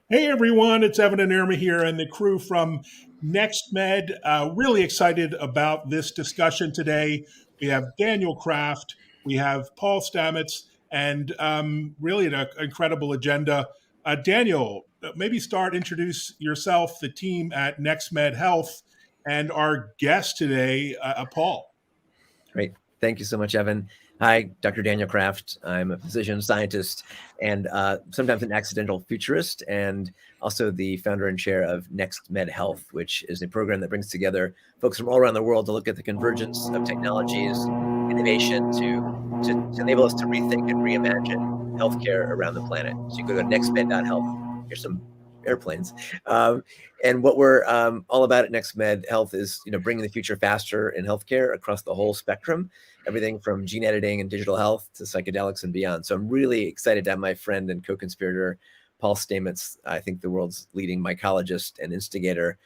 Hey everyone, it's Evan and Irma here and the crew from NextMed. Really excited about this discussion today. We have Daniel Kraft, we have Paul Stamets, and really an incredible agenda. Daniel, maybe introduce yourself, the team at NextMed Health, and our guest today, Paul. Great. Thank you so much, Evan. Hi, Dr. Daniel Kraft. I'm a physician scientist and sometimes an accidental futurist, and also the founder and chair of NextMed Health, which is a program that brings together folks from all around the world to look at the convergence of technologies, innovation to enable us to rethink and reimagine healthcare around the planet. So you go to nextmed.health. Here's some airplanes. And what we're all about at NextMed Health is, bringing the future faster in healthcare across the whole spectrum, everything from gene editing and digital health to psychedelics and beyond. So I'm really excited to have my friend and co-conspirator, Paul Stamets, I think the world's leading mycologist and instigator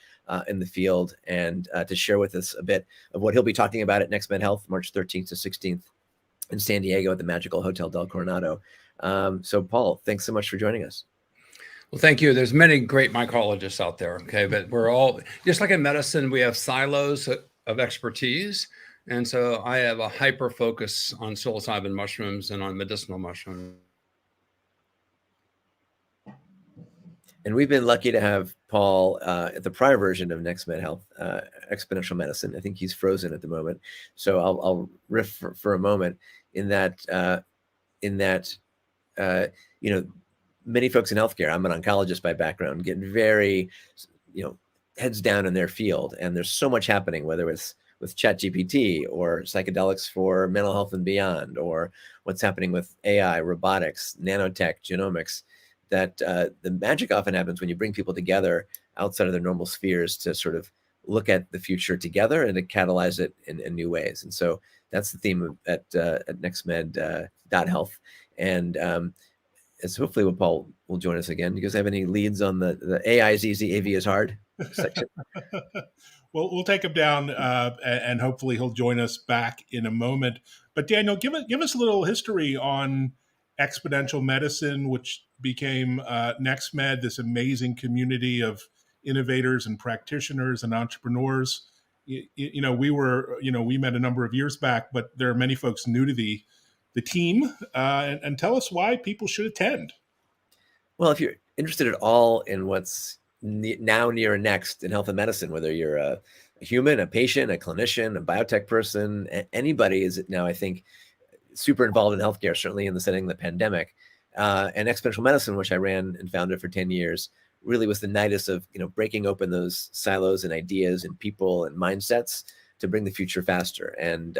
in the field, and to share with us a bit of what he'll be talking about at NextMed Health, March 13th to 16th in San Diego at the magical Hotel Del Coronado. So Paul, thanks so much for joining us. Well, thank you. There's many great mycologists out there, okay? But we're all, just like in medicine, we have silos of expertise. And so I have a hyper focus on psilocybin mushrooms and on medicinal mushrooms. And we've been lucky to have Paul at the prior version of NextMed Health, Exponential Medicine. I think he's frozen at the moment. So I'll riff for a moment in that, many folks in healthcare, I'm an oncologist by background, get very, heads down in their field. And there's so much happening, whether it's with ChatGPT or psychedelics for mental health and beyond, or what's happening with AI, robotics, nanotech, genomics, that the magic often happens when you bring people together outside of their normal spheres to sort of look at the future together and to catalyze it in new ways. And so that's the theme at nextmed.health. And it's hopefully what Paul will join us again. Do you guys have any leads on the AI is easy, AV is hard section? Well, we'll take him down, and hopefully he'll join us back in a moment. But Daniel, give us a little history on exponential medicine, which became NextMed, this amazing community of innovators and practitioners and entrepreneurs. We met a number of years back, but there are many folks new to the team, and tell us why people should attend. Well, if you're interested at all in what's now, near, and next in health and medicine, whether you're a human, a patient, a clinician, a biotech person, anybody is now, I think, super involved in healthcare, certainly in the setting of the pandemic. And exponential medicine, which I ran and founded for 10 years, really was the nidus of breaking open those silos and ideas and people and mindsets to bring the future faster. And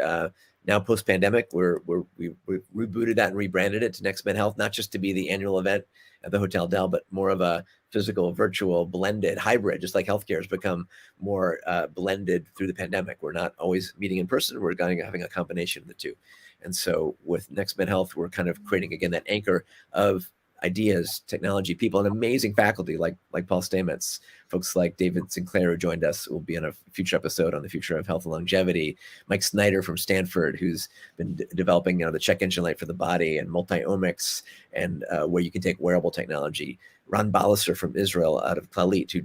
now post-pandemic, we rebooted that and rebranded it to NextMed Health, not just to be the annual event at the Hotel Del, but more of a physical, virtual, blended, hybrid, just like healthcare has become more blended through the pandemic. We're not always meeting in person. We're having a combination of the two. And so with NextMed Health, we're kind of creating, again, that anchor of ideas, technology, people, and amazing faculty like Paul Stamets, folks like David Sinclair, who joined us, will be on a future episode on the future of health and longevity. Mike Snyder from Stanford, who's been developing the check engine light for the body and multi-omics, and where you can take wearable technology. Ron Baliser from Israel out of Clalit, who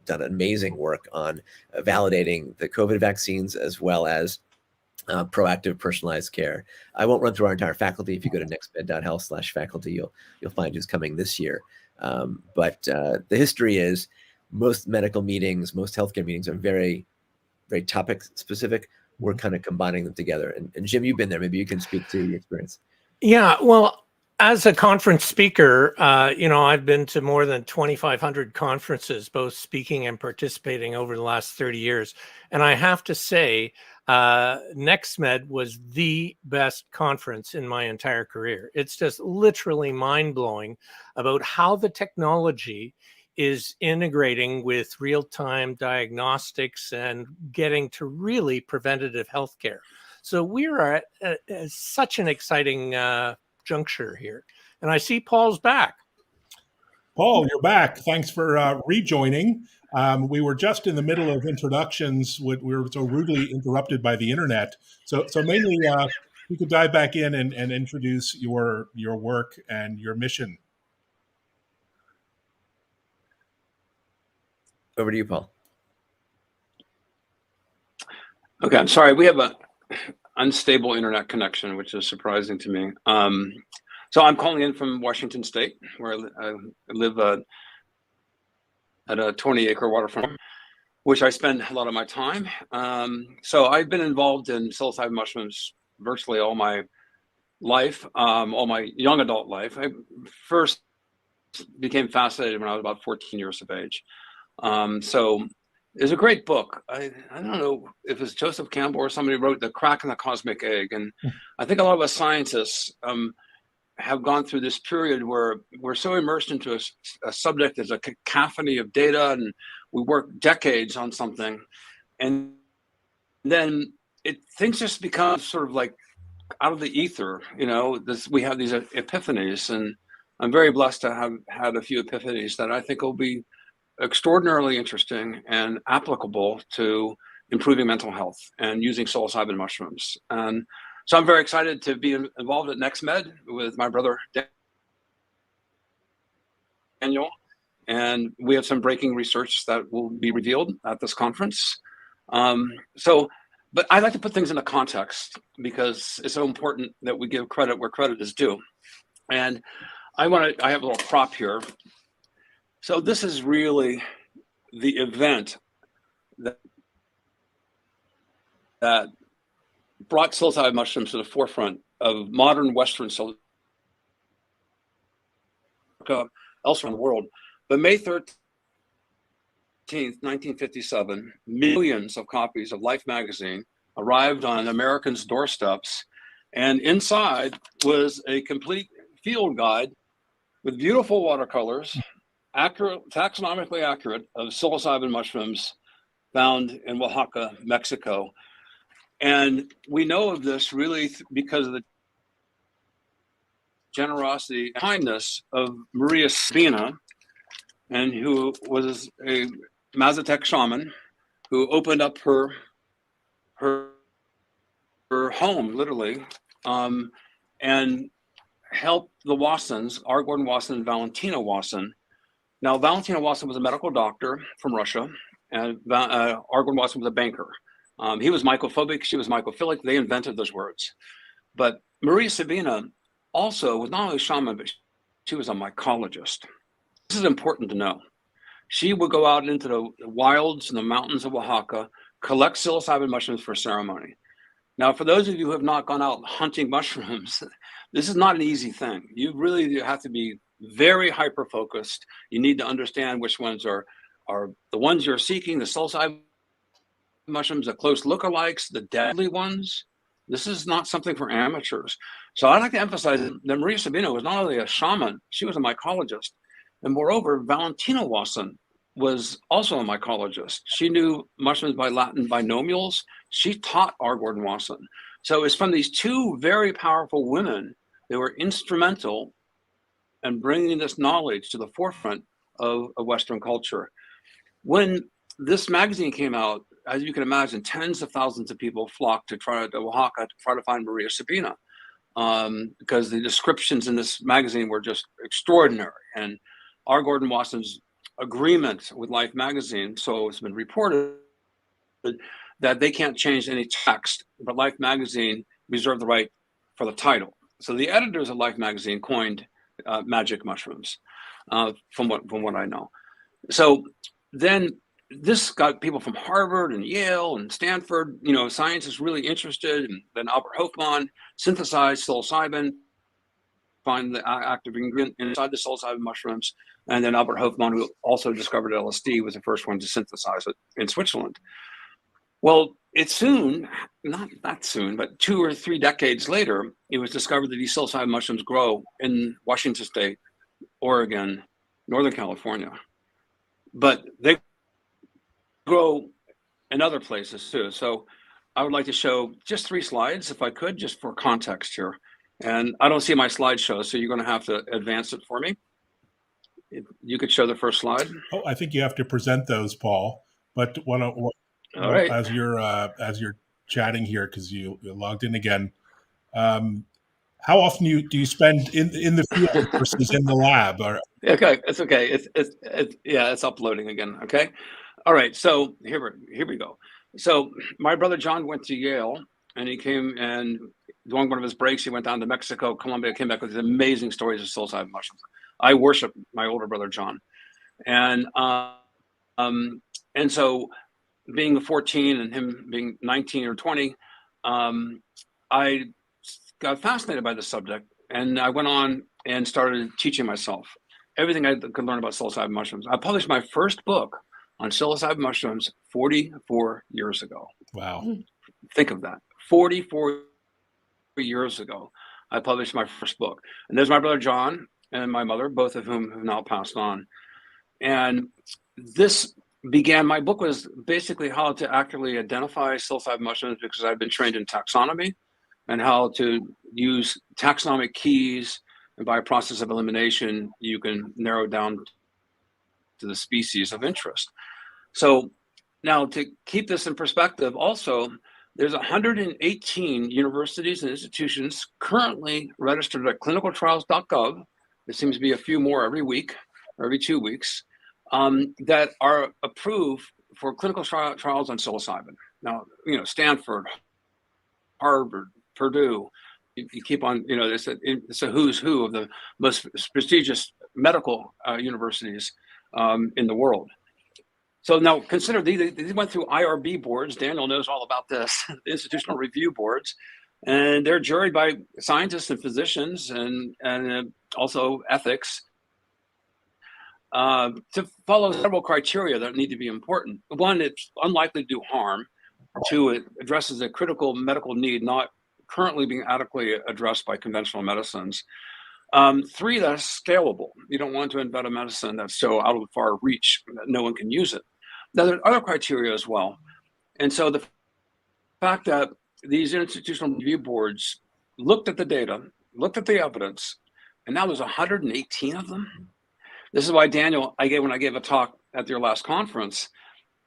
done amazing work on validating the COVID vaccines as well as proactive personalized care. I won't run through our entire faculty. If you go to nextmed.health/faculty, you'll find who's coming this year. But the history is most medical meetings, most healthcare meetings are very, very topic specific. We're kind of combining them together. And Jim, you've been there. Maybe you can speak to the experience. Yeah, well, as a conference speaker, I've been to more than 2,500 conferences, both speaking and participating over the last 30 years. And I have to say, NextMed was the best conference in my entire career. It's just literally mind-blowing about how the technology is integrating with real-time diagnostics and getting to really preventative healthcare. So we are at such an exciting juncture here. And I see Paul's back. Paul, you're back. Thanks for rejoining. We were just in the middle of introductions. We were so rudely interrupted by the internet. So mainly you could dive back in and introduce your work and your mission. Over to you, Paul. Okay, I'm sorry. We have a unstable internet connection, which is surprising to me. So I'm calling in from Washington State, where I live at a 20-acre waterfront, which I spend a lot of my time. So I've been involved in psilocybin mushrooms virtually all my life, all my young adult life. I first became fascinated when I was about 14 years of age. So it's a great book. I don't know if it's Joseph Campbell or somebody wrote The Crack in the Cosmic Egg. And I think a lot of us scientists have gone through this period where we're so immersed into a subject as a cacophony of data, and we work decades on something. And then things just become sort of like out of the ether, we have these epiphanies, and I'm very blessed to have had a few epiphanies that I think will be extraordinarily interesting and applicable to improving mental health and using psilocybin mushrooms. And so I'm very excited to be involved at NextMed with my brother Daniel, and we have some breaking research that will be revealed at this conference. But I like to put things into context because it's so important that we give credit where credit is due. And I have a little prop here. So this is really the event that brought psilocybin mushrooms to the forefront of modern Western elsewhere in the world. But May 13th, 1957, millions of copies of Life magazine arrived on Americans' doorsteps, and inside was a complete field guide with beautiful watercolors, taxonomically accurate, of psilocybin mushrooms found in Oaxaca, Mexico. And we know of this really because of the generosity and kindness of Maria Sabina, and who was a Mazatec shaman who opened up her home, literally, and helped the Wassons, R. Gordon Wasson and Valentina Wasson. Now, Valentina Wasson was a medical doctor from Russia, and R. Gordon Wasson was a banker. He was mycophobic, she was mycophilic. They invented those words. But Maria Sabina also was not only a shaman, but she was a mycologist. This is important to know. She would go out into the wilds and the mountains of Oaxaca, collect psilocybin mushrooms for ceremony. Now, for those of you who have not gone out hunting mushrooms, this is not an easy thing. You really have to be very hyper-focused. You need to understand which ones are the ones you're seeking, the psilocybin mushrooms, the close lookalikes, the deadly ones. This is not something for amateurs. So I'd like to emphasize that Maria Sabina was not only a shaman, she was a mycologist. And moreover, Valentina Wasson was also a mycologist. She knew mushrooms by Latin binomials. She taught R. Gordon Wasson. So it's from these two very powerful women that were instrumental in bringing this knowledge to the forefront of Western culture. When this magazine came out, as you can imagine, tens of thousands of people flocked to Oaxaca to try to find Maria Sabina, because the descriptions in this magazine were just extraordinary. And R. Gordon Wasson's agreement with Life magazine, so it's been reported that they can't change any text, but Life magazine reserved the right for the title. So the editors of Life magazine coined magic mushrooms, from what I know. So then this got people from Harvard and Yale and Stanford, scientists really interested. And then Albert Hofmann synthesized psilocybin, find the active ingredient inside the psilocybin mushrooms. And then Albert Hofmann, who also discovered LSD, was the first one to synthesize it in Switzerland. Well, it soon, not that soon, but 2 or 3 decades later, it was discovered that these psilocybin mushrooms grow in Washington State, Oregon, Northern California. But they grow in other places too. So I would like to show just 3 slides, if I could, just for context here. And I don't see my slideshow, so you're going to have to advance it for me. If you could show the first slide. Oh, I think you have to present those, Paul. But All right. as you're chatting here, because you logged in again, how often do you spend in the field versus in the lab? Or Okay, it's okay. It's uploading again. Okay. All right, so here we go. So my brother John went to Yale, and he came and during one of his breaks, he went down to Mexico, Colombia, came back with these amazing stories of psilocybin mushrooms. I worship my older brother John, and so being 14 and him being 19 or 20, I got fascinated by the subject, and I went on and started teaching myself everything I could learn about psilocybin mushrooms. I published my first book on psilocybin mushrooms 44 years ago. Wow. Think of that. 44 years ago, I published my first book. And there's my brother John and my mother, both of whom have now passed on. And this began, my book was basically how to accurately identify psilocybin mushrooms, because I've been trained in taxonomy and how to use taxonomic keys. And by a process of elimination, you can narrow down to the species of interest. So now, to keep this in perspective, also, there's 118 universities and institutions currently registered at clinicaltrials.gov. There seems to be a few more every week or every 2 weeks that are approved for clinical trials on psilocybin. Now, Stanford, Harvard, Purdue, you keep on, it's a who's who of the most prestigious medical universities in the world. So now consider these went through IRB boards. Daniel knows all about this, institutional review boards, and they're juried by scientists and physicians and also ethics to follow several criteria that need to be important. One, it's unlikely to do harm. Two, it addresses a critical medical need not currently being adequately addressed by conventional medicines. Three, that's scalable. You don't want to invent a medicine that's so out of far reach that no one can use it. Now, there are other criteria as well. And so the fact that these institutional review boards looked at the data, looked at the evidence, and now there's 118 of them. This is why, Daniel, when I gave a talk at your last conference,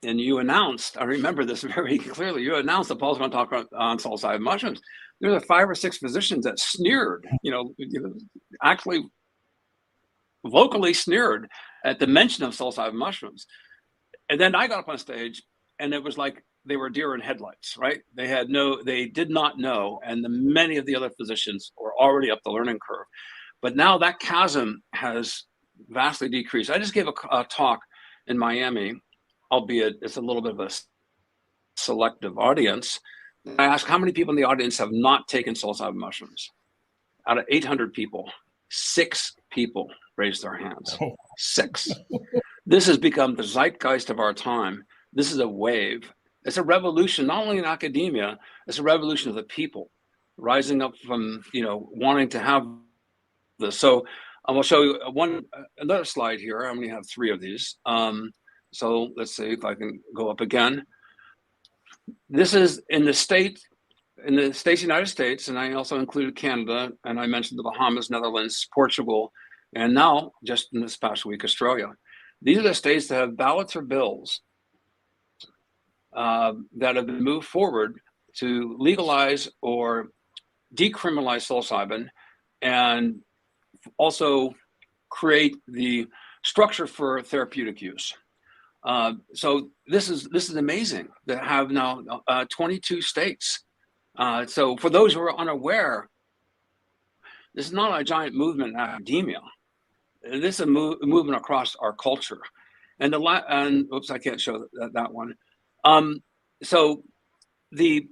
and you announced, I remember this very clearly, you announced that Paul's going to talk on psilocybin mushrooms. There were 5 or 6 physicians that sneered, actually vocally sneered at the mention of psilocybin mushrooms. And then I got up on stage, and it was like they were deer in headlights, right? They did not know, and many of the other physicians were already up the learning curve. But now that chasm has vastly decreased. I just gave a talk in Miami, albeit it's a little bit of a selective audience. I asked how many people in the audience have not taken psilocybin mushrooms. Out of 800 people, 6 people raised their hands. 6. This has become the zeitgeist of our time. This is a wave. It's a revolution, not only in academia, it's a revolution of the people rising up from, wanting to have this. So I will show you another slide here. I only have 3 of these. So let's see if I can go up again. This is in the states, United States, and I also included Canada, and I mentioned the Bahamas, Netherlands, Portugal, and now, just in this past week, Australia. These are the states that have ballots or bills that have been moved forward to legalize or decriminalize psilocybin, and also create the structure for therapeutic use. So this is amazing to have now 22 states. So for those who are unaware, this is not a giant movement in academia. This is a movement across our culture. And oops, I can't show that one. So the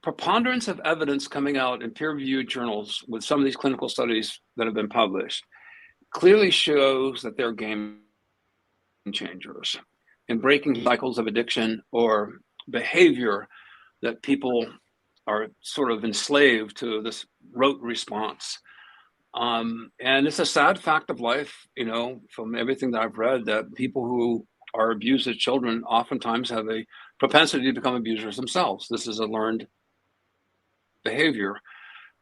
preponderance of evidence coming out in peer-reviewed journals with some of these clinical studies that have been published clearly shows that they're game changers in breaking cycles of addiction or behavior that people are sort of enslaved to this rote response. And it's a sad fact of life, from everything that I've read, that people who are abused as children oftentimes have a propensity to become abusers themselves. This is a learned behavior.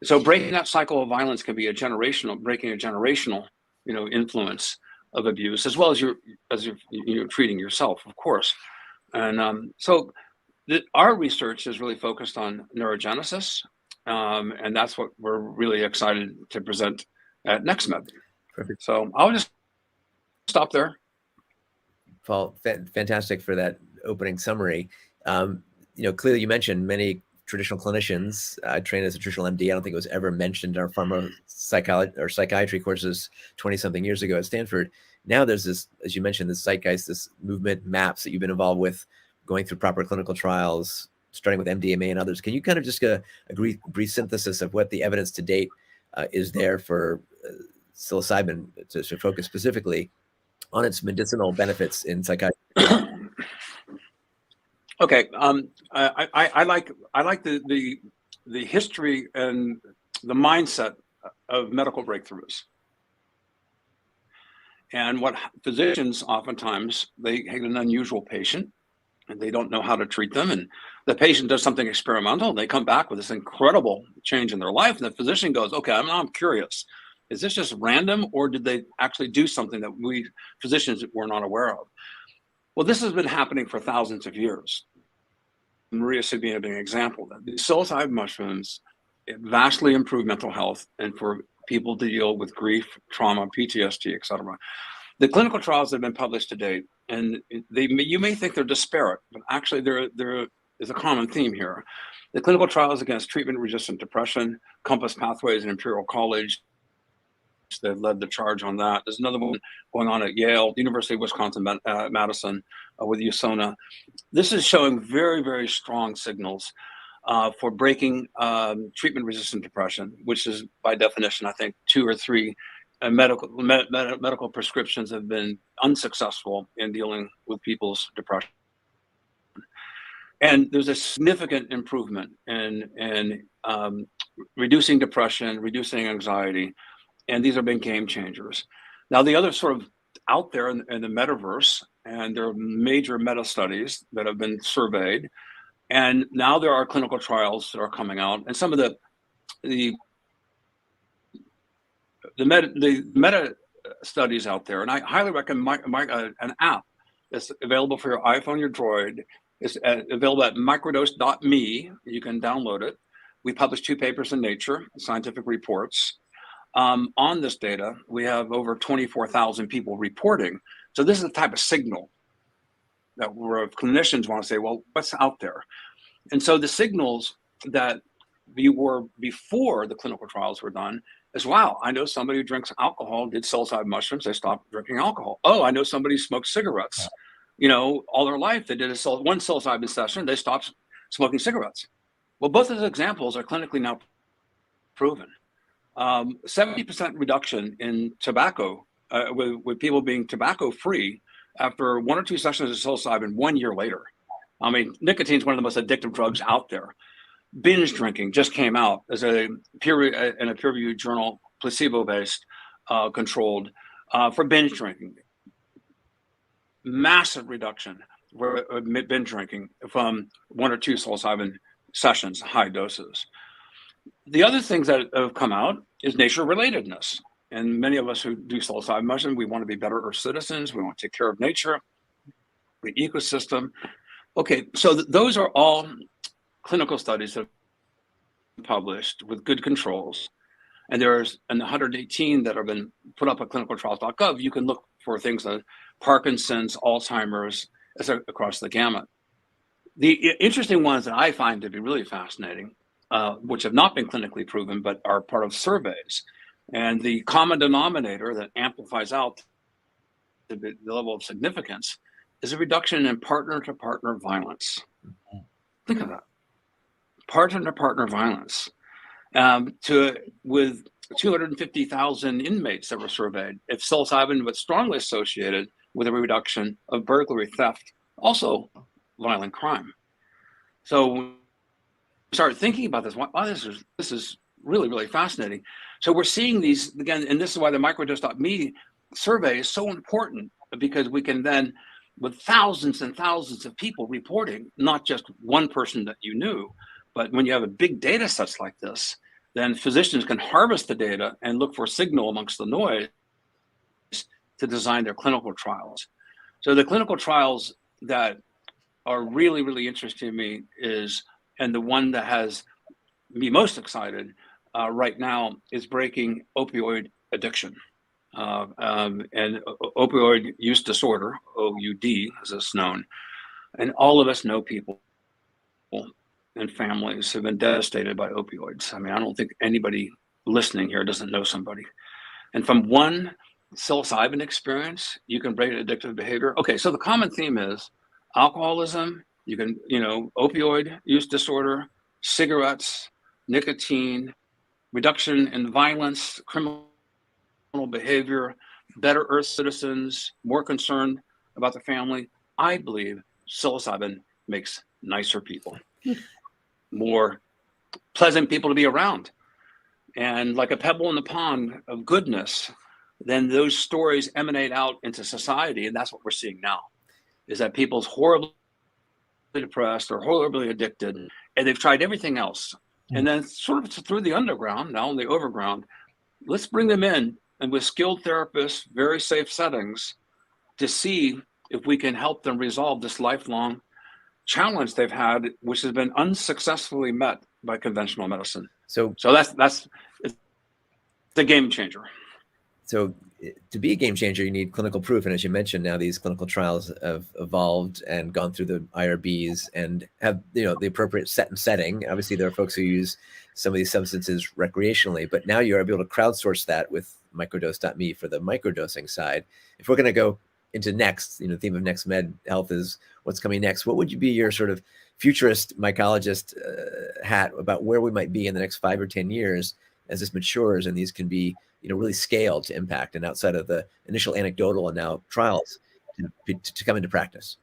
So breaking that cycle of violence can be breaking a generational, influence of abuse, as well as you're treating yourself, of course. And so our research is really focused on neurogenesis, and that's what we're really excited to present at NextMed. Perfect. So I'll just stop there. Paul, fantastic for that opening summary. Clearly you mentioned many traditional clinicians. I trained as a traditional MD. I don't think it was ever mentioned in our pharmacology or psychiatry courses 20-something years ago at Stanford. Now there's this, as you mentioned, this zeitgeist, this movement, MAPS that you've been involved with, going through proper clinical trials, starting with MDMA and others. Can you kind of just get a brief synthesis of what the evidence to date is there for psilocybin to focus specifically on its medicinal benefits in psychiatry? Okay, I like the history and the mindset of medical breakthroughs, and what physicians oftentimes, they have an unusual patient and they don't know how to treat them, and the patient does something experimental and they come back with this incredible change in their life, and the physician goes, okay, I'm curious, is this just random, or did they actually do something that we physicians were not aware of? Well, this has been happening for thousands of years. Maria Sabina being an example. That the psilocybin mushrooms vastly improve mental health and for people to deal with grief, trauma, PTSD, etc. The clinical trials that have been published to date, and you may think they're disparate, but actually there is a common theme here. The clinical trials against treatment-resistant depression, Compass Pathways and Imperial College, they've led the charge on that. There's another one going on at Yale, the University of Wisconsin-Madison with USONA. This is showing very, very strong signals for breaking treatment-resistant depression, which is by definition, I think, 2 or 3 medical prescriptions have been unsuccessful in dealing with people's depression. And there's a significant improvement in reducing depression, reducing anxiety, and these have been game changers. Now, the other sort of out there in the metaverse, and there are major meta studies that have been surveyed, and now there are clinical trials that are coming out, and some of the meta studies out there, and I highly recommend an app that's available for your iPhone, your Droid. It's available at microdose.me. You can download it. We published 2 papers in Nature, scientific reports. On this data, we have over 24,000 people reporting. So this is the type of signal that clinicians want to say, well, what's out there? And so the signals that we were before the clinical trials were done is, wow, I know somebody who drinks alcohol, did psilocybin mushrooms, they stopped drinking alcohol. Oh, I know somebody who smoked cigarettes, all their life. They did one psilocybin session, they stopped smoking cigarettes. Well, both of those examples are clinically now proven. 70% reduction in tobacco, with people being tobacco free after 1 or 2 sessions of psilocybin 1 year later. I mean, nicotine is one of the most addictive drugs out there. Binge drinking just came out as in a peer-reviewed journal, placebo-based, controlled, for binge drinking. Massive reduction for binge drinking from 1 or 2 psilocybin sessions, high doses. The other things that have come out is nature relatedness. And many of us who do psilocybin mushroom, we want to be better Earth citizens. We want to take care of nature, the ecosystem. Okay, so those are all clinical studies that have been published with good controls. And there's 118 that have been put up at clinicaltrials.gov. You can look for things like Parkinson's, Alzheimer's, across the gamut. The interesting ones that I find to be really fascinating, which have not been clinically proven, but are part of surveys. And the common denominator that amplifies out the level of significance is a reduction in partner-to-partner violence. Think of that. Partner-to-partner violence. With 250,000 inmates that were surveyed, if psilocybin was strongly associated with a reduction of burglary, theft, also violent crime. So start thinking about this. Wow, this is really, really fascinating. So we're seeing these again, and this is why the microdose.me survey is so important, because we can then, with thousands and thousands of people reporting, not just one person that you knew, but when you have a big data sets like this, then physicians can harvest the data and look for a signal amongst the noise to design their clinical trials. So the clinical trials that are really, really interesting to me is, and the one that has me most excited right now, is breaking opioid addiction. and opioid use disorder, OUD, as it's known. And all of us know people and families have been devastated by opioids. I mean, I don't think anybody listening here doesn't know somebody. And from one psilocybin experience, you can break addictive behavior. Okay, so the common theme is alcoholism, opioid use disorder, cigarettes, nicotine, reduction in violence, criminal behavior, better Earth citizens, more concerned about the family. I believe psilocybin makes nicer people, more pleasant people to be around. And like a pebble in the pond of goodness, then those stories emanate out into society. And that's what we're seeing now, is that people's horribly depressed or horribly addicted, and they've tried everything else. And then sort of through the underground, now in the overground, let's bring them in and with skilled therapists, very safe settings, to see if we can help them resolve this lifelong challenge they've had, which has been unsuccessfully met by conventional medicine. So that's it's a game changer. So to be a game changer, you need clinical proof. And as you mentioned, now these clinical trials have evolved and gone through the IRBs and have, the appropriate set and setting. Obviously, there are folks who use some of these substances recreationally, but now you're able to crowdsource that with microdose.me for the microdosing side. If we're going to go into next, the theme of NextMed Health is what's coming next. What would you be your sort of futurist mycologist hat about where we might be in the next 5 or 10 years as this matures and these can be really scaled to impact and outside of the initial anecdotal and now trials to come into practice?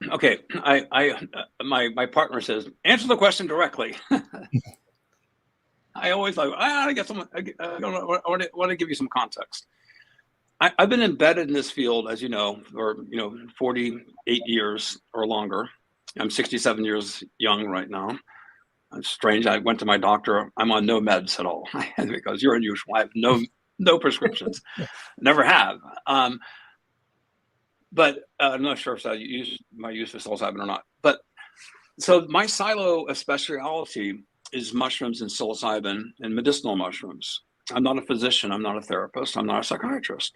Okay, my partner says, answer the question directly. I always like, I get someone. I want to give you some context. I've been embedded in this field, as you know, for 48 years or longer. I'm 67 years young right now. It's strange. I went to my doctor. I'm on no meds at all because you're unusual. I have no prescriptions. Never have. But I'm not sure if I use my use of psilocybin or not. But so my silo of specialty is mushrooms and psilocybin and medicinal mushrooms. I'm not a physician. I'm not a therapist. I'm not a psychiatrist.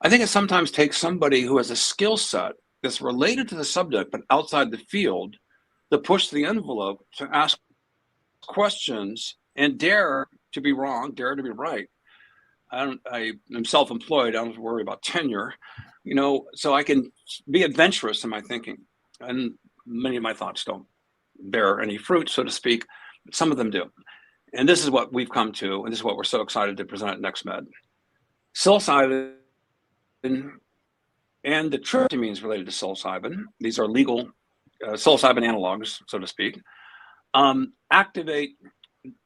I think it sometimes takes somebody who has a skill set that's related to the subject but outside the field to push the envelope, to ask questions and dare to be wrong, dare to be right. I am self-employed. I don't have to worry about tenure, so I can be adventurous in my thinking. And many of my thoughts don't bear any fruit, so to speak. But some of them do. And this is what we've come to, and this is what we're so excited to present at NextMed. Psilocybin and the tryptamines related to psilocybin, these are legal psilocybin analogs, so to speak, activate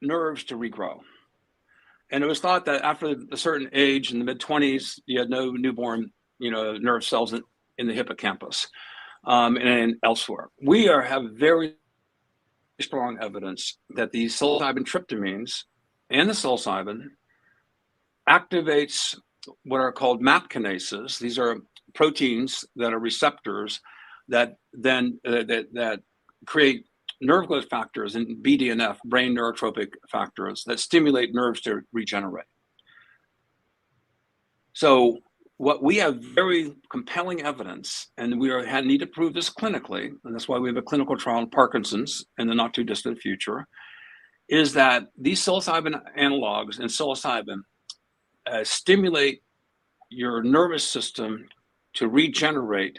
nerves to regrow. And it was thought that after a certain age, in the mid-20s, you had no newborn, nerve cells in the hippocampus and elsewhere. We have very strong evidence that the psilocybin tryptamines and the psilocybin activates what are called MAP kinases. These are proteins that are receptors that then that create nerve growth factors and BDNF, brain neurotropic factors, that stimulate nerves to regenerate. So what we have very compelling evidence, and we need to prove this clinically, and that's why we have a clinical trial in Parkinson's in the not too distant future, is that these psilocybin analogs and psilocybin stimulate your nervous system to regenerate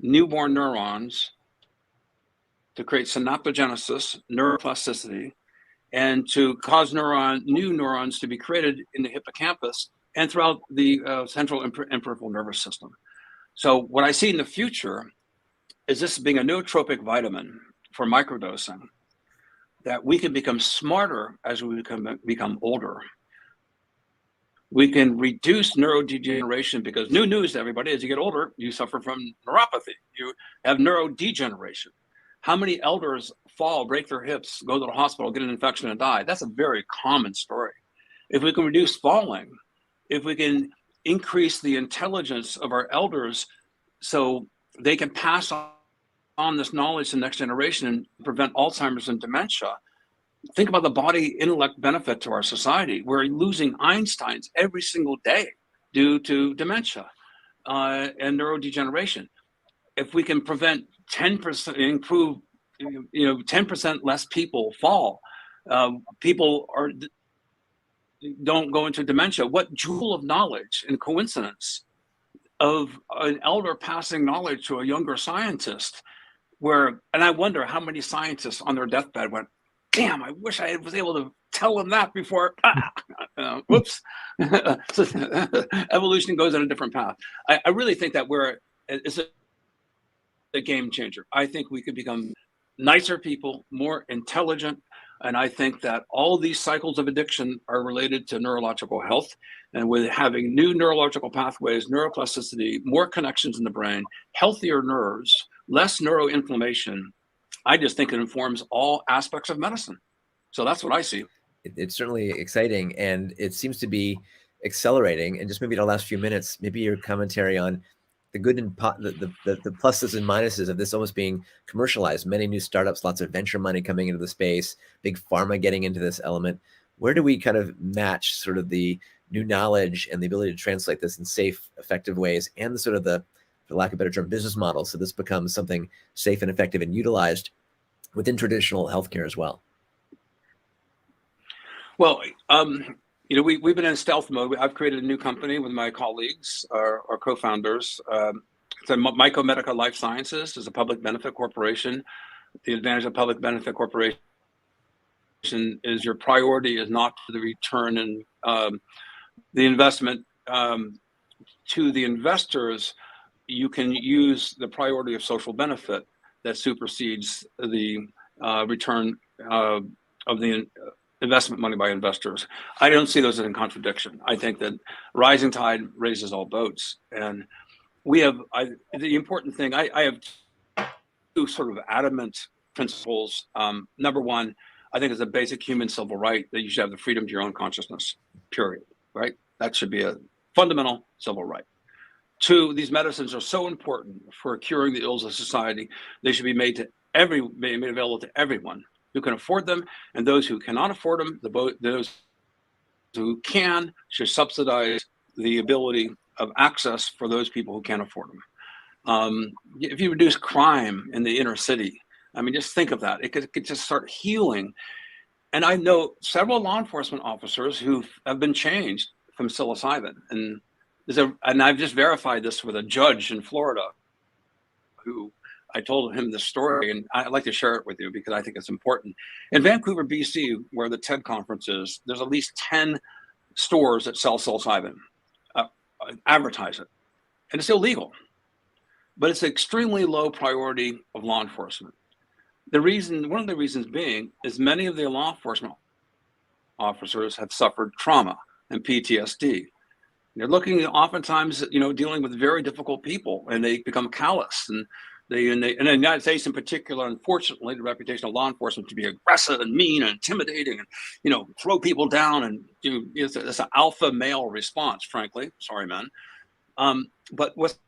newborn neurons, to create synaptogenesis, neuroplasticity, and to cause new neurons to be created in the hippocampus and throughout the central and peripheral nervous system. So what I see in the future is this being a nootropic vitamin for microdosing, that we can become smarter as we become older. We can reduce neurodegeneration, because new news to everybody, as you get older, you suffer from neuropathy. You have neurodegeneration. How many elders fall, break their hips, go to the hospital, get an infection and die? That's a very common story. If we can reduce falling, if we can increase the intelligence of our elders so they can pass on this knowledge to the next generation and prevent Alzheimer's and dementia, think about the body intellect benefit to our society. We're losing Einsteins every single day due to dementia and neurodegeneration. If we can prevent 10%, improve, 10% less people fall, people don't go into dementia. What jewel of knowledge and coincidence of an elder passing knowledge to a younger scientist, and I wonder how many scientists on their deathbed went, damn, I wish I was able to tell them that before, whoops. So, evolution goes on a different path. I really think that it's a game changer. I think we could become nicer people, more intelligent. And I think that all these cycles of addiction are related to neurological health. And with having new neurological pathways, neuroplasticity, more connections in the brain, healthier nerves, less neuroinflammation, I just think it informs all aspects of medicine. So that's what I see. It's certainly exciting, and it seems to be accelerating. And just maybe in the last few minutes, maybe your commentary on the good and the pluses and minuses of this almost being commercialized. Many new startups, lots of venture money coming into the space, big pharma getting into this element. Where do we kind of match sort of the new knowledge and the ability to translate this in safe, effective ways, and the sort of the, for lack of a better term, business model, so this becomes something safe and effective and utilized within traditional healthcare as well? Well, we've been in stealth mode. I've created a new company with my colleagues, our co-founders. It's a Mycomedica Life Sciences is a public benefit corporation. The advantage of public benefit corporation is your priority is not for the return and the investment to the investors. You can use the priority of social benefit that supersedes the return of the investment money by investors. I don't see those as in contradiction. I think that rising tide raises all boats. And we have, the important thing, I have two sort of adamant principles. Number one, I think it's a basic human civil right that you should have the freedom to your own consciousness, period, right? That should be a fundamental civil right. Two, these medicines are so important for curing the ills of society. They should be made available to everyone who can afford them, and those who cannot afford them, those who can should subsidize the ability of access for those people who can't afford them. If you reduce crime in the inner city, I mean, just think of that. It could just start healing. And I know several law enforcement officers who have been changed from psilocybin. And I've just verified this with a judge in Florida who I told him this story, and I'd like to share it with you because I think it's important. In Vancouver, BC, where the TED conference is, there's at least 10 stores that sell psilocybin, advertise it, and it's illegal. But it's an extremely low priority of law enforcement. One of the reasons being is many of the law enforcement officers have suffered trauma and PTSD. They're looking oftentimes, dealing with very difficult people, and they become callous. And in the United States in particular, unfortunately, the reputation of law enforcement to be aggressive and mean and intimidating and, throw people down and it's an alpha male response, frankly. Sorry, man. But what's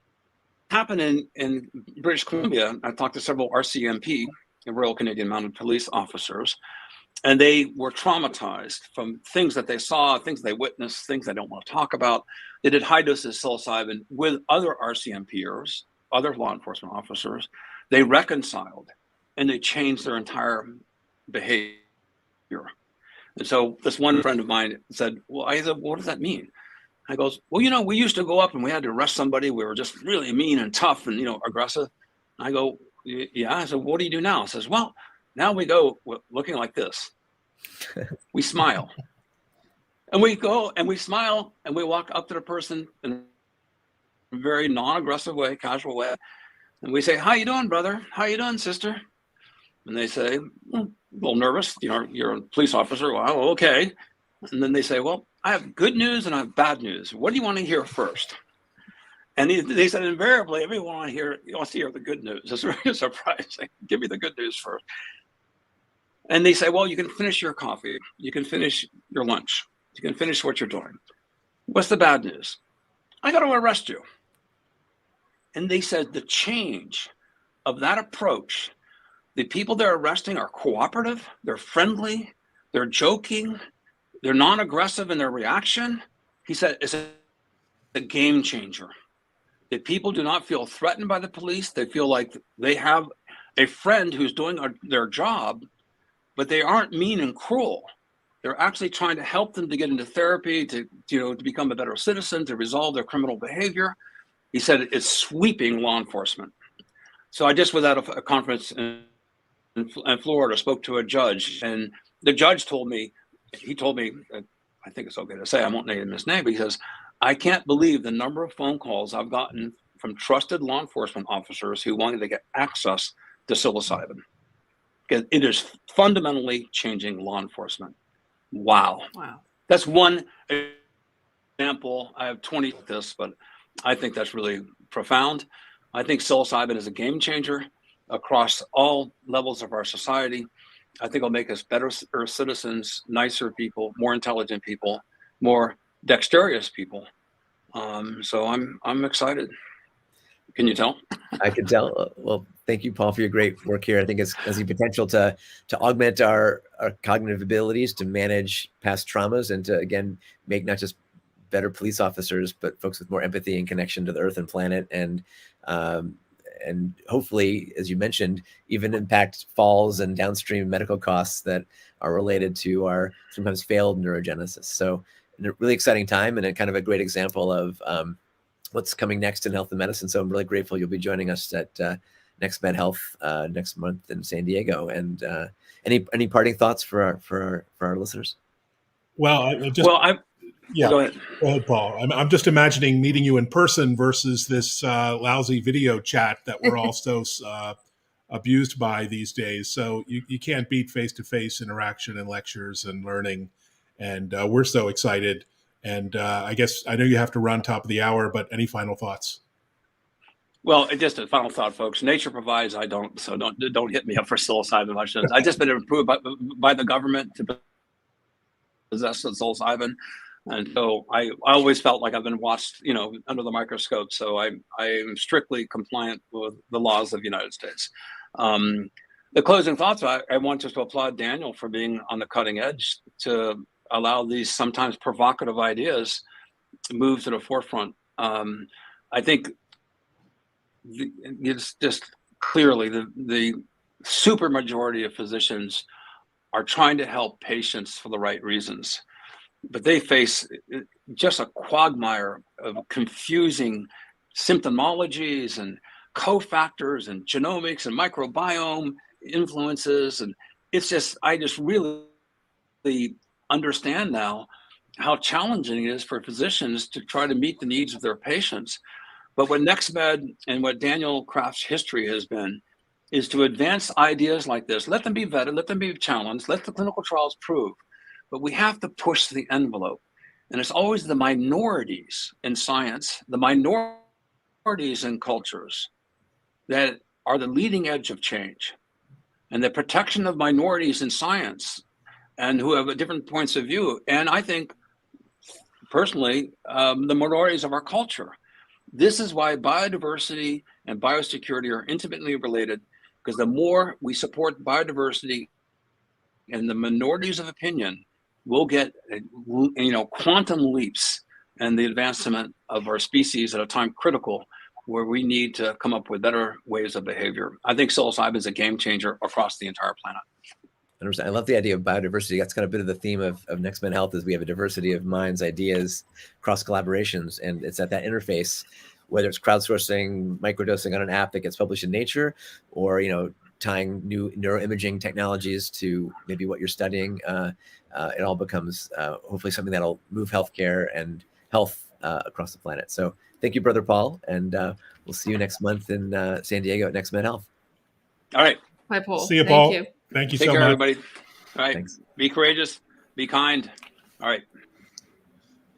happened in British Columbia, I talked to several RCMP, the Royal Canadian Mounted Police officers, and they were traumatized from things that they saw, things they witnessed, things they don't want to talk about. They did high doses psilocybin with other RCMPers, other law enforcement officers. They reconciled and they changed their entire behavior. And so this one friend of mine said, well, I said, what does that mean? I goes, well, we used to go up and we had to arrest somebody. We were just really mean and tough and, aggressive. I go, yeah. I said, what do you do now? He says, well, now we go looking like this. We smile. And we go and we smile and we walk up to the person in a very non-aggressive way, casual way. And we say, how you doing, brother? How you doing, sister? And they say, well, a little nervous. You're a police officer. Well, okay. And then they say, well, I have good news and I have bad news. What do you want to hear first? And they said, invariably, everyone wants to hear the good news. It's very surprising. Give me the good news first. And they say, well, you can finish your coffee. You can finish your lunch. You can finish what you're doing. What's the bad news? I got to arrest you. And they said the change of that approach, the people they're arresting are cooperative, they're friendly, They're joking. They're non-aggressive in their reaction. He said it's a game changer. That people do not feel threatened by the police. They feel like they have a friend who's doing their job, but they aren't mean and cruel. They're actually trying to help them to get into therapy, to become a better citizen, to resolve their criminal behavior. He said it's sweeping law enforcement. So I just was at a conference in Florida, spoke to a judge, and the judge told me, I think it's okay to say, I won't name his name, because I can't believe the number of phone calls I've gotten from trusted law enforcement officers who wanted to get access to psilocybin. Because it is fundamentally changing law enforcement. Wow. That's one example. I have 20 of this, but I think that's really profound. I think psilocybin is a game changer across all levels of our society. I think it'll make us better citizens, nicer people, more intelligent people, more dexterous people. So I'm excited. Can you tell? I can tell. Well, thank you, Paul, for your great work here. I think it has the potential to augment our cognitive abilities to manage past traumas and to, again, make not just better police officers, but folks with more empathy and connection to the earth and planet. And hopefully, as you mentioned, even impact falls and downstream medical costs that are related to our sometimes failed neurogenesis. So a really exciting time and a kind of a great example of what's coming next in health and medicine. So I'm really grateful you'll be joining us at NextMed Health next month in San Diego. And any parting thoughts for our listeners? Well, yeah. Go ahead, Paul. I'm just imagining meeting you in person versus this lousy video chat that we're all so abused by these days. So you can't beat face-to-face interaction and lectures and learning. And we're so excited. And I guess I know you have to run top of the hour, but any final thoughts? Well, just a final thought, folks. Nature provides, I don't. So don't hit me up for psilocybin mushrooms. I just been approved by the government to possess psilocybin. And so I always felt like I've been watched, under the microscope. So I am strictly compliant with the laws of the United States. The closing thoughts, I want just to applaud Daniel for being on the cutting edge to allow these sometimes provocative ideas to move to the forefront. I think it's just clearly the super majority of physicians are trying to help patients for the right reasons. But they face just a quagmire of confusing symptomologies and cofactors and genomics and microbiome influences. And I just really understand now how challenging it is for physicians to try to meet the needs of their patients. But what NextMed and what Daniel Kraft's history has been is to advance ideas like this. Let them be vetted, let them be challenged, let the clinical trials prove. But we have to push the envelope. And it's always the minorities in science, the minorities in cultures that are the leading edge of change. And the protection of minorities in science and who have different points of view. And I think, personally, the minorities of our culture. This is why biodiversity and biosecurity are intimately related, because the more we support biodiversity and the minorities of opinion, we'll get quantum leaps in the advancement of our species at a time critical where we need to come up with better ways of behavior. I think psilocybin is a game changer across the entire planet. I love the idea of biodiversity. That's kind of a bit of the theme of NextMed Health, is we have a diversity of minds, ideas, cross collaborations, and it's at that interface, whether it's crowdsourcing, microdosing on an app that gets published in Nature, or tying new neuroimaging technologies to maybe what you're studying. It all becomes hopefully something that'll move healthcare and health across the planet. So thank you, Brother Paul, and we'll see you next month in San Diego at NextMed Health. All right. Bye, Paul. See you, Paul. Thank you so much. Take care, everybody. All right. Thanks. Be courageous. Be kind. All right.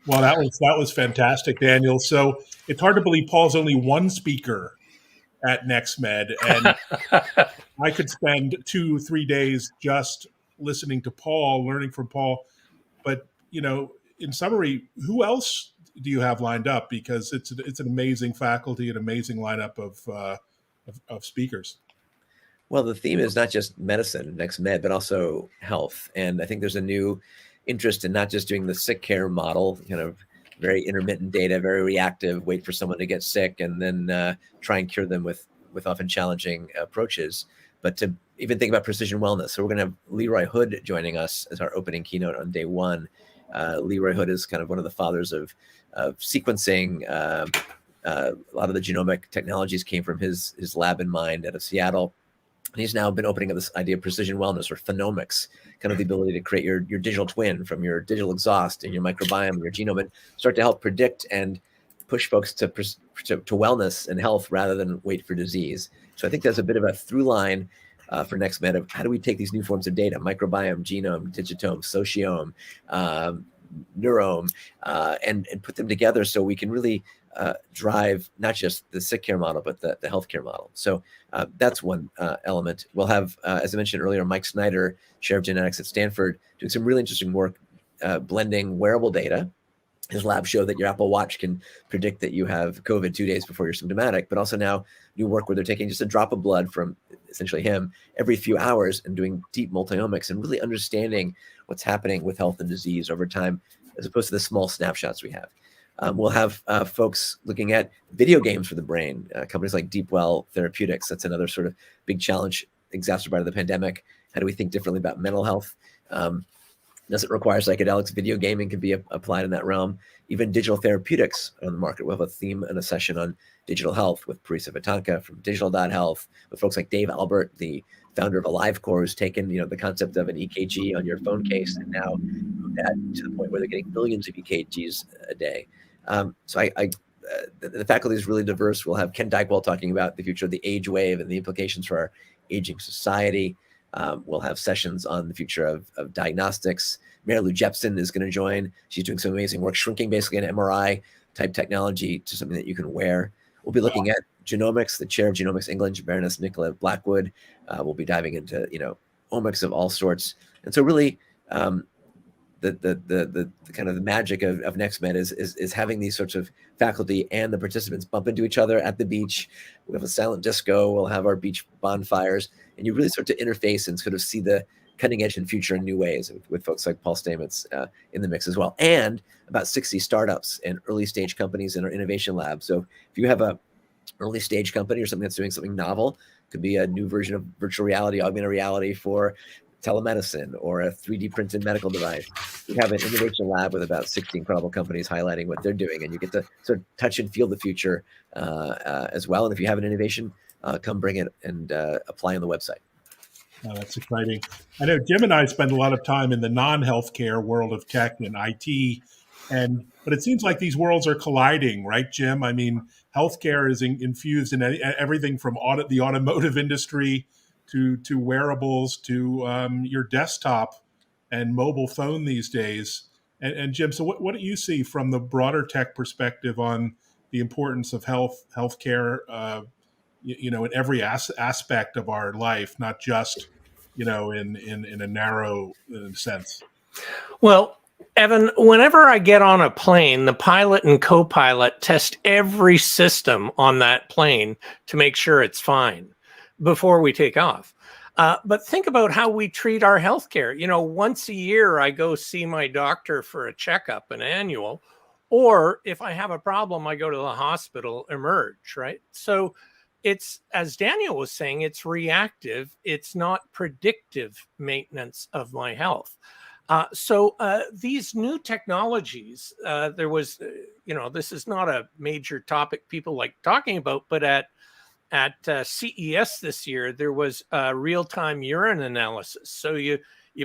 Well, that was fantastic, Daniel. So it's hard to believe Paul's only one speaker at NextMed, and I could spend 2-3 days just listening to Paul, learning from Paul. But in summary, who else do you have lined up? Because it's an amazing faculty, an amazing lineup of speakers. Well, the theme is not just medicine, NextMed, but also health. And I think there's a new interest in not just doing the sick care model, kind of very intermittent data, very reactive, wait for someone to get sick and then try and cure them with often challenging approaches, but to even think about precision wellness. So we're going to have Leroy Hood joining us as our opening keynote on day one. Leroy Hood is kind of one of the fathers of sequencing. A lot of the genomic technologies came from his lab in mind out of Seattle. And he's now been opening up this idea of precision wellness or phenomics, kind of the ability to create your digital twin from your digital exhaust and your microbiome and your genome and start to help predict and push folks to wellness and health rather than wait for disease. So I think there's a bit of a through line for NextMed of how do we take these new forms of data, microbiome, genome, digitome, sociome, neurome, and put them together so we can really drive not just the sick care model, but the healthcare model. So that's one element. We'll have, as I mentioned earlier, Mike Snyder, chair of genetics at Stanford, doing some really interesting work blending wearable data. His lab showed that your Apple Watch can predict that you have COVID 2 days before you're symptomatic, but also now new work where they're taking just a drop of blood from essentially him every few hours and doing deep multiomics and really understanding what's happening with health and disease over time, as opposed to the small snapshots we have. We'll have folks looking at video games for the brain, companies like Deepwell Therapeutics. That's another sort of big challenge exacerbated by the pandemic. How do we think differently about mental health? Does it require psychedelics? Video gaming can be applied in that realm. Even digital therapeutics on the market. We'll have a theme and a session on digital health with Parisa Vatanka from Digital.Health, with folks like Dave Albert, the founder of AliveCore, who's taken the concept of an EKG on your phone case and now moved that to the point where they're getting millions of EKGs a day. So the faculty is really diverse. We'll have Ken Dykewell talking about the future of the age wave and the implications for our aging society. We'll have sessions on the future of diagnostics. Mary Lou Jepsen is going to join. She's doing some amazing work, shrinking basically an MRI type technology to something that you can wear. We'll be looking at genomics. The chair of Genomics England, Baroness Nicola Blackwood, will be diving into omics of all sorts. And so really, the kind of the magic of NextMed is having these sorts of faculty and the participants bump into each other at the beach. We have a silent disco. We'll have our beach bonfires, and you really start to interface and sort of see the cutting edge and future in new ways with folks like Paul Stamets in the mix as well, and about 60 startups and early stage companies in our innovation lab. So if you have a early stage company or something that's doing something novel, could be a new version of virtual reality, augmented reality for telemedicine, or a 3D printed medical device. We have an innovation lab with about 60 incredible companies highlighting what they're doing, and you get to sort of touch and feel the future as well. And if you have an innovation, come bring it and apply on the website. Oh, that's exciting. I know Jim and I spend a lot of time in the non-healthcare world of tech and IT, but it seems like these worlds are colliding, right, Jim? I mean, healthcare is infused in everything from the automotive industry to wearables to your desktop and mobile phone these days. And Jim, so what do you see from the broader tech perspective on the importance of healthcare? In every aspect of our life, not just in a narrow sense. Well, Evan, whenever I get on a plane, the pilot and co-pilot test every system on that plane to make sure it's fine before we take off. But think about how we treat our healthcare. Once a year, I go see my doctor for a checkup, an annual, or if I have a problem, I go to the hospital, emerge, right? So it's, as Daniel was saying, it's reactive. It's not predictive maintenance of my health. So these new technologies, there was, this is not a major topic people like talking about, but at CES this year, there was real-time urine analysis. So you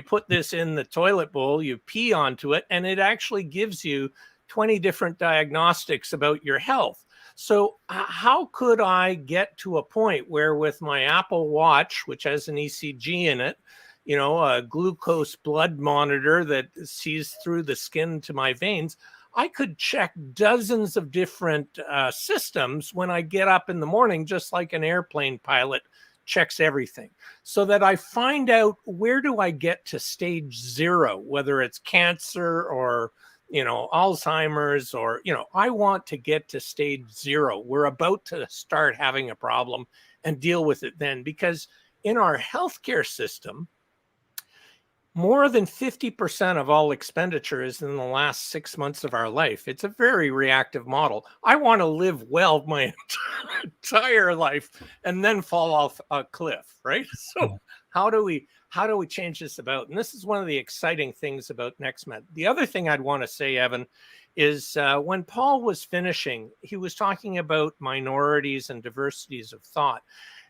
put this in the toilet bowl, you pee onto it, and it actually gives you 20 different diagnostics about your health. So how could I get to a point where with my Apple Watch, which has an ECG in it, a glucose blood monitor that sees through the skin to my veins, I could check dozens of different systems when I get up in the morning, just like an airplane pilot checks everything, so that I find out where do I get to stage 0, whether it's cancer or Alzheimer's, or, I want to get to stage 0. We're about to start having a problem and deal with it then, because in our healthcare system, more than 50% of all expenditure is in the last 6 months of our life. It's a very reactive model. I want to live well my entire life and then fall off a cliff, right? So how do we change this about? And this is one of the exciting things about NextMed. The other thing I'd want to say, Evan, is when Paul was finishing, he was talking about minorities and diversities of thought.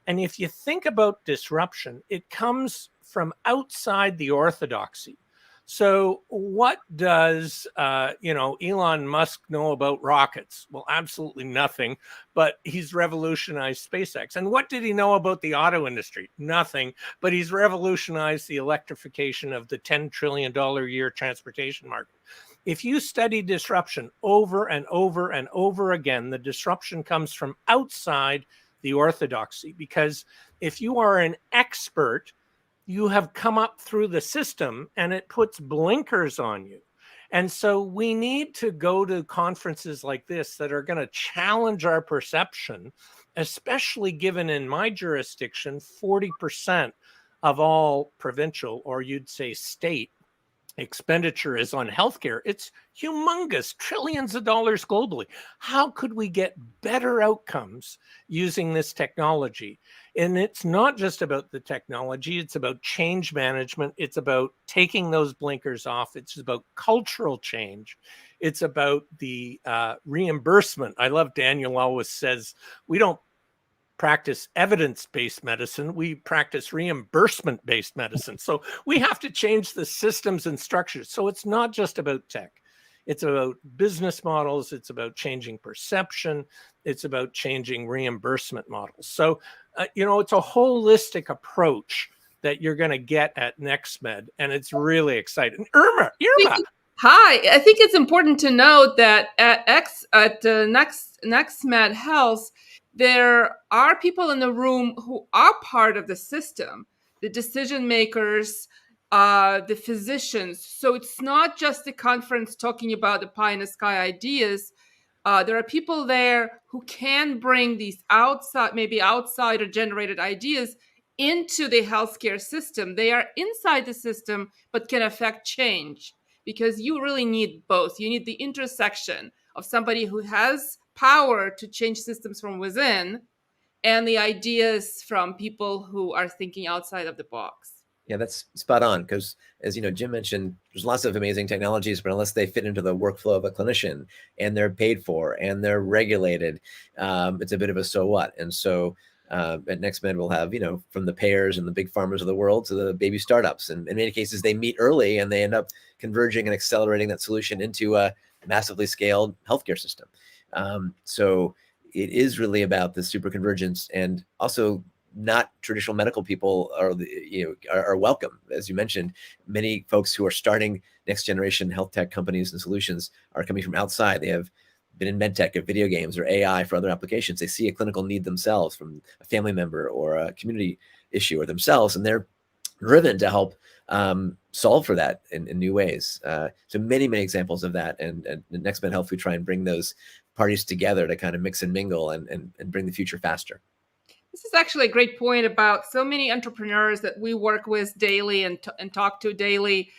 And if you think about disruption, it comes from outside the orthodoxy. So what does, Elon Musk know about rockets? Well, absolutely nothing, but he's revolutionized SpaceX. And what did he know about the auto industry? Nothing, but he's revolutionized the electrification of the $10 trillion a year transportation market. If you study disruption over and over and over again, the disruption comes from outside the orthodoxy, because if you are an expert, you have come up through the system and it puts blinkers on you. And so we need to go to conferences like this that are going to challenge our perception, especially given in my jurisdiction, 40% of all provincial, or you'd say state, expenditure is on healthcare. It's humongous, trillions of dollars globally. How could we get better outcomes using this technology? And it's not just about the technology, it's about change management. It's about taking those blinkers off. It's about cultural change. It's about the reimbursement. I love Daniel always says, we don't practice evidence-based medicine, we practice reimbursement-based medicine. So we have to change the systems and structures. So it's not just about tech. It's about business models. It's about changing perception. It's about changing reimbursement models. So, it's a holistic approach that you're going to get at NextMed, and it's really exciting. Irma. Hi. I think it's important to note that at NextMed Health, there are people in the room who are part of the system, the decision makers, the physicians. So it's not just a conference talking about the pie in the sky ideas. There are people there who can bring these outsider generated ideas into the healthcare system. They are inside the system, but can affect change, because you really need both. You need the intersection of somebody who has power to change systems from within and the ideas from people who are thinking outside of the box. Yeah, that's spot on. Because as Jim mentioned, there's lots of amazing technologies, but unless they fit into the workflow of a clinician and they're paid for and they're regulated, it's a bit of a so what. And so at NextMed, we'll have, from the payers and the big pharmas of the world to the baby startups. And in many cases, they meet early and they end up converging and accelerating that solution into a massively scaled healthcare system. So it is really about the super convergence, and also not traditional medical people are welcome. As you mentioned, many folks who are starting next generation health tech companies and solutions are coming from outside. They have been in med tech or video games or AI for other applications. They see a clinical need themselves from a family member or a community issue or themselves, and they're driven to help solve for that in new ways. So many examples of that. And at NextMed Health, we try and bring those parties together to kind of mix and mingle and bring the future faster. This is actually a great point about so many entrepreneurs that we work with daily and talk to daily.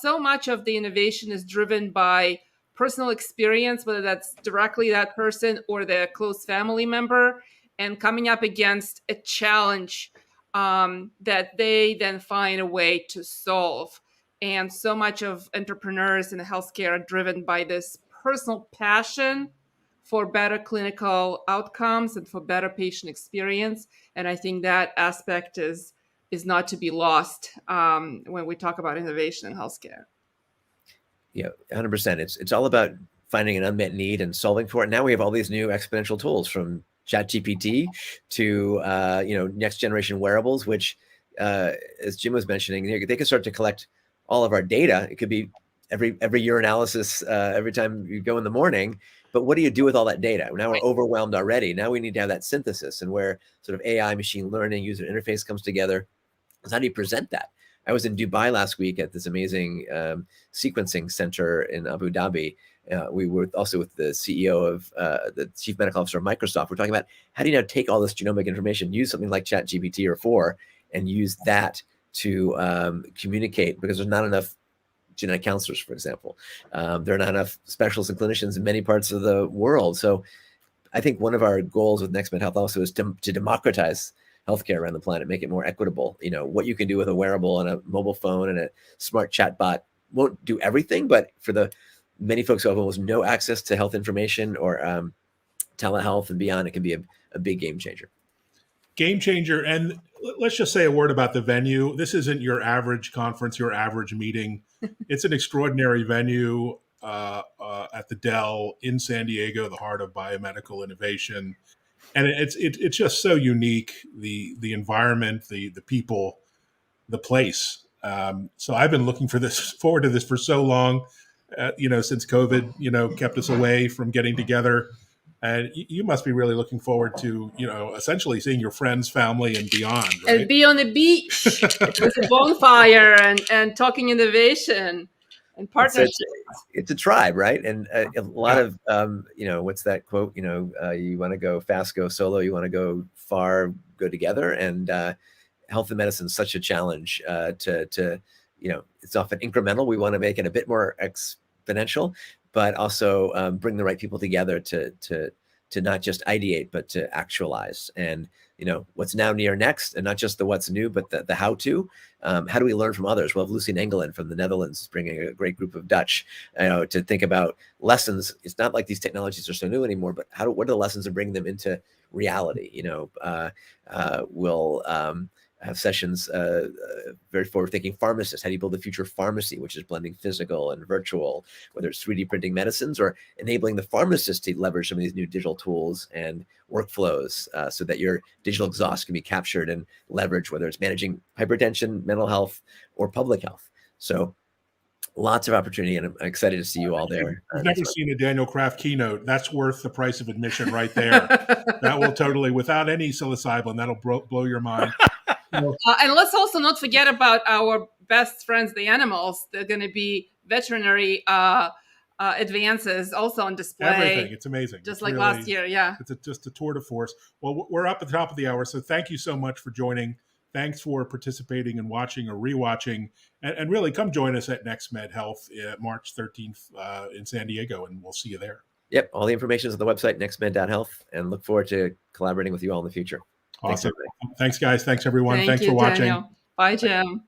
So much of the innovation is driven by personal experience, whether that's directly that person or their close family member, and coming up against a challenge that they then find a way to solve. And so much of entrepreneurs in healthcare are driven by this personal passion for better clinical outcomes and for better patient experience. And I think that aspect is not to be lost when we talk about innovation in healthcare. Yeah, 100%. It's all about finding an unmet need and solving for it. Now we have all these new exponential tools, from ChatGPT to next generation wearables, which as Jim was mentioning, they can start to collect all of our data. It could be every urinalysis every time you go in the morning. But what do you do with all that data? Now we're overwhelmed already. Now we need to have that synthesis, and where sort of AI, machine learning, user interface comes together. So how do you present that? I was in Dubai last week at this amazing sequencing center in Abu Dhabi. We were also with the CEO of the chief medical officer of Microsoft. We're talking about how do you now take all this genomic information, use something like ChatGPT or 4, and use that to communicate, because there's not enough genetic counselors, for example. There are not enough specialists and clinicians in many parts of the world. So I think one of our goals with NextMed Health also is to democratize healthcare around the planet, make it more equitable. What you can do with a wearable and a mobile phone and a smart chat bot won't do everything, but for the many folks who have almost no access to health information or telehealth and beyond, it can be a big game changer. Game changer. And let's just say a word about the venue. This isn't your average conference, your average meeting. It's an extraordinary venue at the Dell in San Diego, the heart of biomedical innovation. And it's just so unique, the environment, the people, the place. So I've been looking forward to this for so long, since COVID, kept us away from getting together. And you must be really looking forward to, essentially seeing your friends, family, and beyond, right? And be on the beach with a bonfire and talking innovation and partnership. It's a tribe, right? And a lot of, what's that quote? You want to go fast, go solo. You want to go far, go together. And health and medicine is such a challenge to it's often incremental. We want to make it a bit more exponential, but also bring the right people together to not just ideate, but to actualize. And what's now near next, and not just the what's new, but the how to. How do we learn from others? Well, Lucy Engelen from the Netherlands, bringing a great group of Dutch, to think about lessons. It's not like these technologies are so new anymore, but what are the lessons and bring them into reality? We'll have sessions, very forward-thinking pharmacists. How do you build the future pharmacy, which is blending physical and virtual, whether it's 3D printing medicines or enabling the pharmacist to leverage some of these new digital tools and workflows so that your digital exhaust can be captured and leveraged, whether it's managing hypertension, mental health, or public health. So lots of opportunity, and I'm excited to see you all there. I've never seen a Daniel Kraft keynote. That's worth the price of admission right there. That will totally, without any psilocybin, that'll blow your mind. And let's also not forget about our best friends, the animals. They're going to be veterinary advances also on display. Everything. It's amazing. Just like last year, yeah. It's just a tour de force. Well, we're up at the top of the hour, so thank you so much for joining. Thanks for participating and watching or rewatching. And really, come join us at NextMed Health March 13th in San Diego, and we'll see you there. Yep. All the information is on the website, nextmed.health, and look forward to collaborating with you all in the future. Awesome. Thanks, guys. Thanks, everyone. Thanks for watching. Daniel. Bye, Jim.